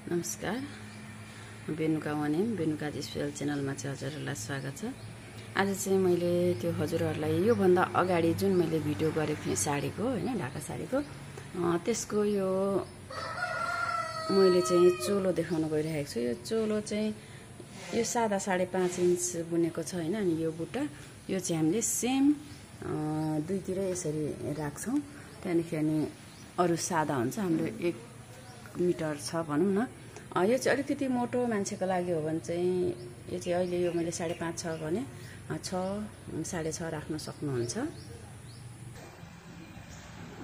नमस्कार, बेनुका वनेम बेनुका स्पेशल च्यानलमा चाहिँ हजुरहरूलाई स्वागत छ। आज चाहिँ मैले त्यो हजुरहरूलाई यो भन्दा अगाडि जुन मैले भिडियो गरेको थिएँ साडीको हैन, ढाका साडीको त्यसको यो मैले चाहिँ चोलो देखाउन गइरहेको छु। यो चोलो चाहिँ यो सादा 5.5 इन्च बुनेको छ हैन। अनि यो बुट्टा यो चाहिँ हामीले सेम दुईतिर यसरी राख्छौं। त्यहाँदेखि अनि अरु सादा हुन्छ हाम्रो 1 मिटर छ भनौं न। यो चाहिँ अलिकति मोटो मान्छेको लागि हो भने चाहिँ यो चाहिँ अहिले यो मैले 5.5 छ भने 6 6.5 राख्न सक्नुहुन्छ।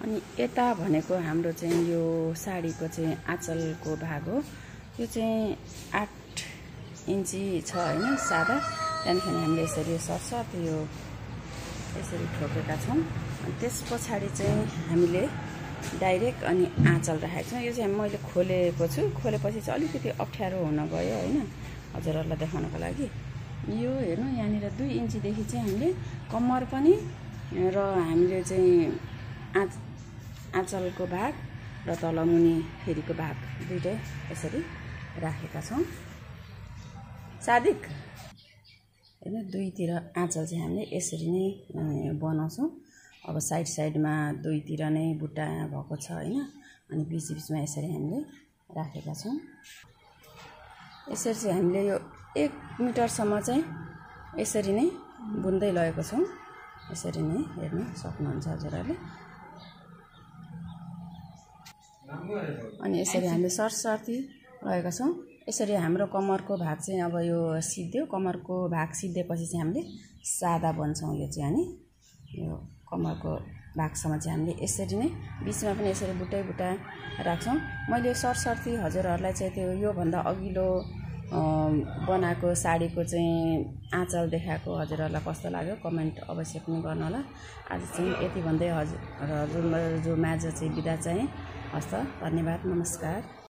अनि यता भनेको हाम्रो चाहिँ यो साडीको चाहिँ आँचलको भाग हो। यो चाहिँ 8 इन्ची छ हैन, सादा। त्यहाँदेखि हामीले यसरी सरसर यो यसरी ठोकेका छौं। अनि त्यसपछि चाहिँ हामीले डाइरेक्ट अनि आँचल राखेको छौं। यो चाहिँ मैले खोलेको छु। खोलेपछि चाहिँ अलिकति अप्ठ्यारो हुन गयो हैन, हजुरहरूलाई देखाउनको लागि। यो हेर्नु, यहाँनिर 2 इन्ची देखि चाहिँ हामीले कम्मर पनि र हामीले चाहिँ आँचलको भाग र तल मुनि फेरिको भाग दुईटै यसरी राखेका छौं। सादिक हैन, दुईतिर आँचल चाहिँ हामीले यसरी नै बनाउँछौं। अब साइडमा दुईतिर नै बुट्टा भएको छ हैन। अनि बीचमा यसरी हामीले राखेका छौं। यसरी चाहिँ हामीले यो 1 मिटर सम्म चाहिँ यसरी नै बुन्दै लगेको छौं। यसरी नै हेर्न सक्नुहुन्छ हजुरहरूले। अनि यसरी हामीले सरसर्ती लगेका छौं। यसरी हाम्रो कमरको भाग चाहिँ अब यो सिध्यो। कमरको भाग सिद्धेपछि चाहिँ हामीले सादा बन्छौं। यो चाहिँ अनि यो कमरको भागसम्म चाहिँ हामीले यसरी नै बीचमा पनि यसरी बुट्टा राख्छौं। मैले सरसर्ती हजुरहरूलाई चाहिँ त्यो यो भन्दा अघिल्लो बनाएको साडीको चाहिँ आँचल देखाएको हजुरहरूलाई कस्तो लाग्यो कमेन्ट अवश्य पनि गर्नु होला। आज चाहिँ यति भन्दै हजुरमाझ चाहिँ बिदा चाहिँ हस्त। धन्यवाद, नमस्कार।